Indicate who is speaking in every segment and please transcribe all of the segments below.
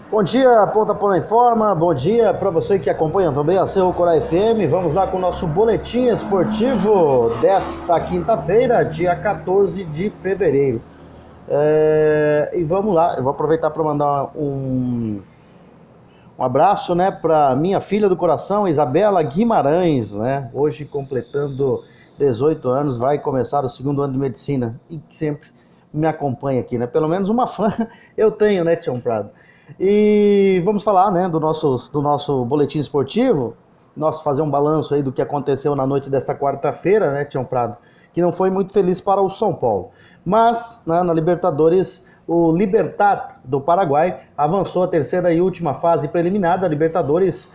Speaker 1: Bom dia, Ponta Pona Informa. Bom dia para você que acompanha também a Cerro Corá FM. Vamos lá com o nosso boletim esportivo desta quinta-feira, dia 14 de fevereiro. E vamos lá, eu vou aproveitar para mandar um abraço, né, para minha filha do coração, Isabela Guimarães, né? Hoje completando 18 anos, vai começar o segundo ano de medicina e que sempre me acompanha aqui, né? Pelo menos uma fã eu tenho, né, Tião Prado? E vamos falar, né, do nosso boletim esportivo, fazer um balanço aí do que aconteceu na noite desta quarta-feira, né, Tião Prado? Que não foi muito feliz para o São Paulo. Mas, né, na Libertadores, o Libertad do Paraguai avançou a terceira e última fase preliminar da Libertadores,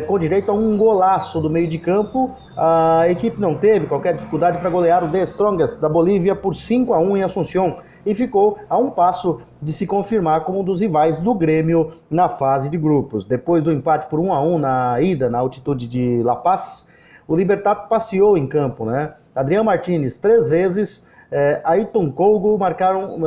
Speaker 1: com direito a um golaço do meio de campo. A equipe não teve qualquer dificuldade para golear o The Strongest da Bolívia por 5-1 em Assunción e ficou a um passo de se confirmar como um dos rivais do Grêmio na fase de grupos. Depois do empate por 1-1 na ida, na altitude de La Paz, o Libertad passeou em campo, né? Adrián Martínez 3 vezes, Ayrton Colgo marcaram,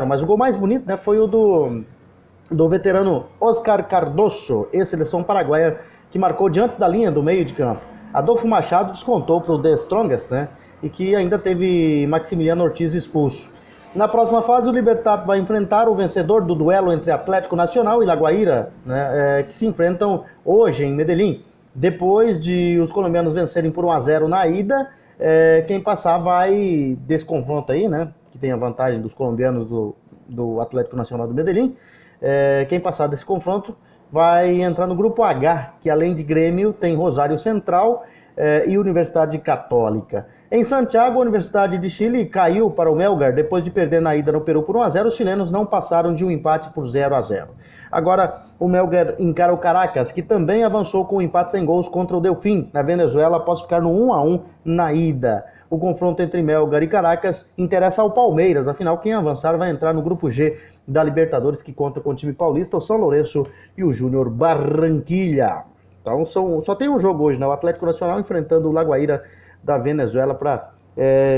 Speaker 1: mas o gol mais bonito, né, foi o do veterano Oscar Cardoso, ex-seleção paraguaia, que marcou diante da linha do meio de campo. Adolfo Machado descontou para o The Strongest, né, e que ainda teve Maximiliano Ortiz expulso. Na próxima fase, o Libertad vai enfrentar o vencedor do duelo entre Atlético Nacional e La Guaira, né, que se enfrentam hoje em Medellín. Depois de os colombianos vencerem por 1-0 na ida, quem passar vai desse confronto aí, né, que tem a vantagem dos colombianos do Atlético Nacional do Medellín. Quem passar desse confronto vai entrar no grupo H, que além de Grêmio tem Rosário Central e Universidade Católica. Em Santiago, a Universidade de Chile caiu para o Melgar depois de perder na ida no Peru por 1-0. Os chilenos não passaram de um empate por 0-0. Agora, o Melgar encara o Caracas, que também avançou com um empate sem gols contra o Delfim, na Venezuela, após ficar no 1-1 na ida. O confronto entre Melgar e Caracas interessa ao Palmeiras, afinal, quem avançar vai entrar no grupo G da Libertadores, que conta com o time paulista, o São Lourenço e o Júnior Barranquilla. Então, só tem um jogo hoje, né? O Atlético Nacional enfrentando o La Guaira da Venezuela para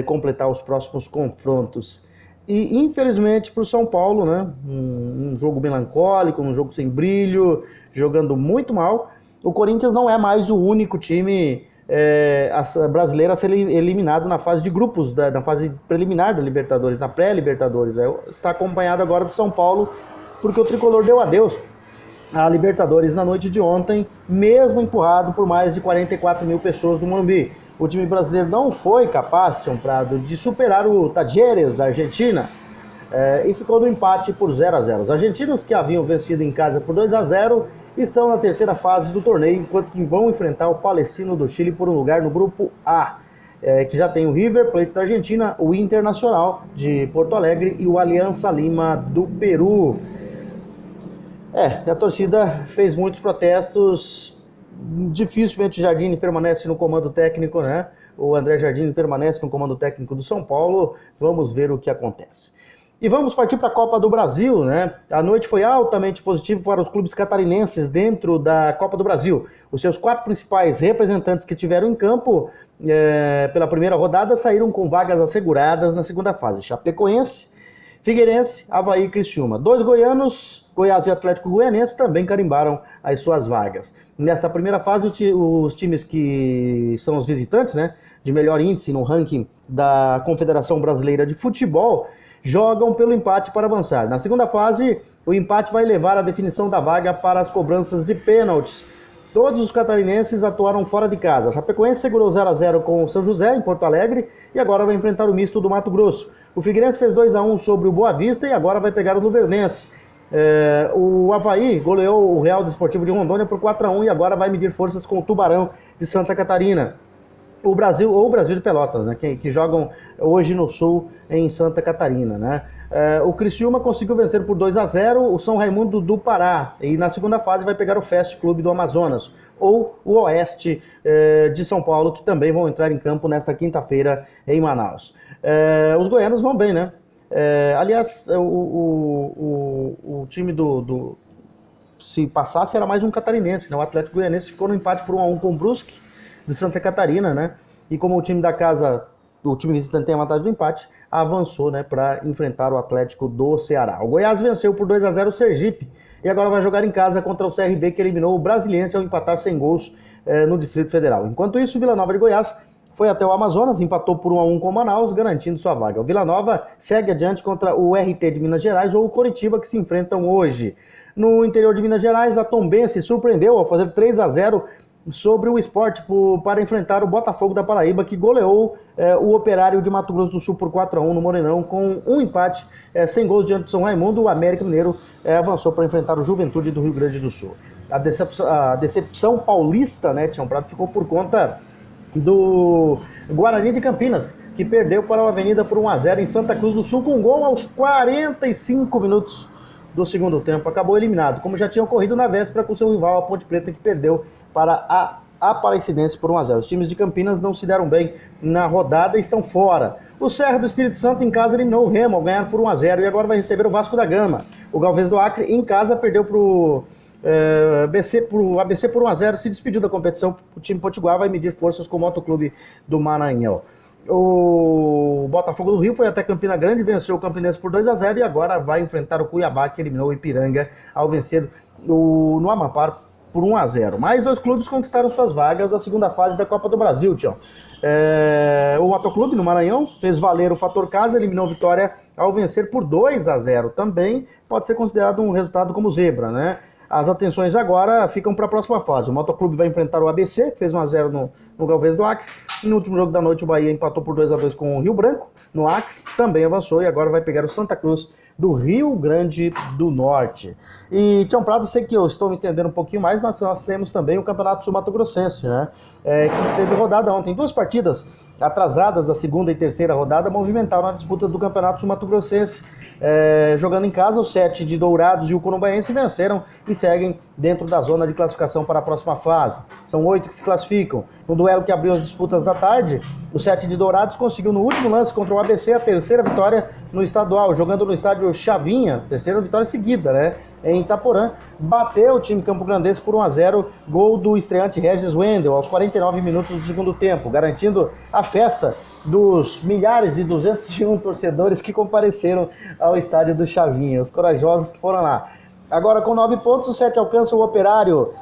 Speaker 1: completar os próximos confrontos. E infelizmente para o São Paulo, né, um jogo melancólico, um jogo sem brilho, jogando muito mal. O Corinthians não é mais o único time brasileiro a ser eliminado na fase de grupos, na fase preliminar da Libertadores, na pré-Libertadores. Está acompanhado agora do São Paulo, porque o tricolor deu adeus à Libertadores na noite de ontem, mesmo empurrado por mais de 44 mil pessoas do Morumbi. O time brasileiro não foi capaz, Tião Prado, de superar o Talleres da Argentina e ficou no empate por 0-0. Os argentinos, que haviam vencido em casa por 2-0, estão na terceira fase do torneio, enquanto que vão enfrentar o Palestino do Chile por um lugar no grupo A, que já tem o River Plate da Argentina, o Internacional de Porto Alegre e o Alianza Lima do Peru. A torcida fez muitos protestos. Dificilmente o Jardine permanece no comando técnico, né? O André Jardine permanece no comando técnico do São Paulo. Vamos ver o que acontece. E vamos partir para a Copa do Brasil, né? A noite foi altamente positiva para os clubes catarinenses dentro da Copa do Brasil. Os seus 4 principais representantes que estiveram em campo pela primeira rodada saíram com vagas asseguradas na segunda fase. Chapecoense, Figueirense, Avaí e Criciúma. 2 goianos, Goiás e Atlético Goianense, também carimbaram as suas vagas. Nesta primeira fase, os times que são os visitantes, né, de melhor índice no ranking da Confederação Brasileira de Futebol, jogam pelo empate para avançar. Na segunda fase, o empate vai levar à definição da vaga para as cobranças de pênaltis. Todos os catarinenses atuaram fora de casa. A Chapecoense segurou 0-0 com o São José, em Porto Alegre, e agora vai enfrentar o misto do Mato Grosso. O Figueirense fez 2-1 sobre o Boa Vista e agora vai pegar o Luverdense. O Avaí goleou o Real Desportivo de Rondônia por 4-1 e agora vai medir forças com o Tubarão de Santa Catarina. O Brasil de Pelotas, né, que jogam hoje no Sul, em Santa Catarina, né? O Criciúma conseguiu vencer por 2-0 o São Raimundo do Pará e na segunda fase vai pegar o Fast Clube do Amazonas ou o Oeste de São Paulo, que também vão entrar em campo nesta quinta-feira em Manaus. Os goianos vão bem, né? Aliás, o time se passasse era mais um catarinense, né? O Atlético Goianense ficou no empate por 1-1 com o Brusque de Santa Catarina, né? E como o time da casa, o time visitante tem a vantagem do empate, avançou, né, para enfrentar o Atlético do Ceará. O Goiás venceu por 2-0 o Sergipe e agora vai jogar em casa contra o CRB, que eliminou o Brasiliense ao empatar sem gols no Distrito Federal. Enquanto isso, o Vila Nova de Goiás foi até o Amazonas, empatou por 1-1 com o Manaus, garantindo sua vaga. O Vila Nova segue adiante contra o RT de Minas Gerais ou o Coritiba, que se enfrentam hoje. No interior de Minas Gerais, a Tombense surpreendeu ao fazer 3-0 sobre o Sport para enfrentar o Botafogo da Paraíba, que goleou o Operário de Mato Grosso do Sul por 4-1 no Morenão, com um empate sem gols diante do São Raimundo. O América Mineiro avançou para enfrentar o Juventude do Rio Grande do Sul. A decepção paulista, né, Tião Prado, ficou por conta do Guarani de Campinas, que perdeu para o Avenida por 1-0 em Santa Cruz do Sul, com um gol aos 45 minutos do segundo tempo. Acabou eliminado, como já tinha ocorrido na véspera com seu rival, a Ponte Preta, que perdeu para a Aparecidense por 1-0. Os times de Campinas não se deram bem na rodada e estão fora. O Serra do Espírito Santo em casa eliminou o Remo ao ganhar por 1-0 e agora vai receber o Vasco da Gama. O Galvez do Acre em casa perdeu para o ABC por 1-0, se despediu da competição. O time potiguar vai medir forças com o Motoclube do Maranhão. O Botafogo do Rio foi até Campina Grande, venceu o Campinense por 2-0 e agora vai enfrentar o Cuiabá, que eliminou o Ipiranga ao vencer no Amapá por 1-0. Mais dois clubes conquistaram suas vagas à segunda fase da Copa do Brasil, Tião. O Motoclube no Maranhão fez valer o fator casa, eliminou a Vitória ao vencer por 2-0. Também pode ser considerado um resultado como zebra, né? As atenções agora ficam para a próxima fase. O Motoclube vai enfrentar o ABC, que fez 1-0 no Galvez do Acre. No último jogo da noite, o Bahia empatou por 2-2 com o Rio Branco, no Acre. Também avançou e agora vai pegar o Santa Cruz do Rio Grande do Norte. E, Tião Prado, sei que eu estou me entendendo um pouquinho mais, mas nós temos também o Campeonato Sul-Mato-Grossense, né? Que teve rodada ontem. Duas partidas atrasadas da segunda e terceira rodada movimentaram a disputa do Campeonato Sul-Mato-Grossense. Jogando em casa, os 7 de Dourados e o Corumbaense venceram e seguem dentro da zona de classificação para a próxima fase. São 8 que se classificam. No duelo que abriu as disputas da tarde, o 7 de Dourados conseguiu no último lance contra o ABC a terceira vitória no estadual, jogando no estádio Chavinha, terceira vitória seguida, né? Em Itaporã, bateu o time campograndense por 1-0, gol do estreante Regis Wendel aos 49 minutos do segundo tempo, garantindo a festa dos milhares e 201 torcedores que compareceram ao estádio do Chavinha, os corajosos que foram lá. Agora com 9 pontos, o 7 alcança o Operário,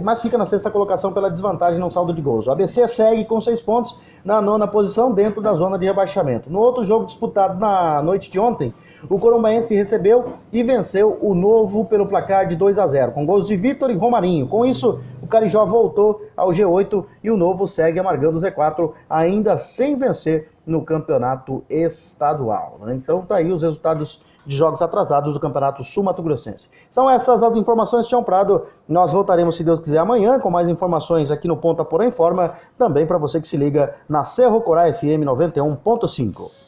Speaker 1: mas fica na sexta colocação pela desvantagem no saldo de gols. O ABC segue com 6 pontos na nona posição dentro da zona de rebaixamento. No outro jogo disputado na noite de ontem, o Corumbaense recebeu e venceu o Novo pelo placar de 2-0, com gols de Vitor e Romarinho. Com isso, o Carijó voltou ao G8 e o Novo segue amargando o Z4, ainda sem vencer no campeonato estadual. Então tá aí os resultados de jogos atrasados do Campeonato Sul-Mato-Grossense. São essas as informações, Tião Prado. Nós voltaremos, se Deus quiser, amanhã com mais informações aqui no Ponta Porém Informa, também para você que se liga na Cerro Corá FM 91.5.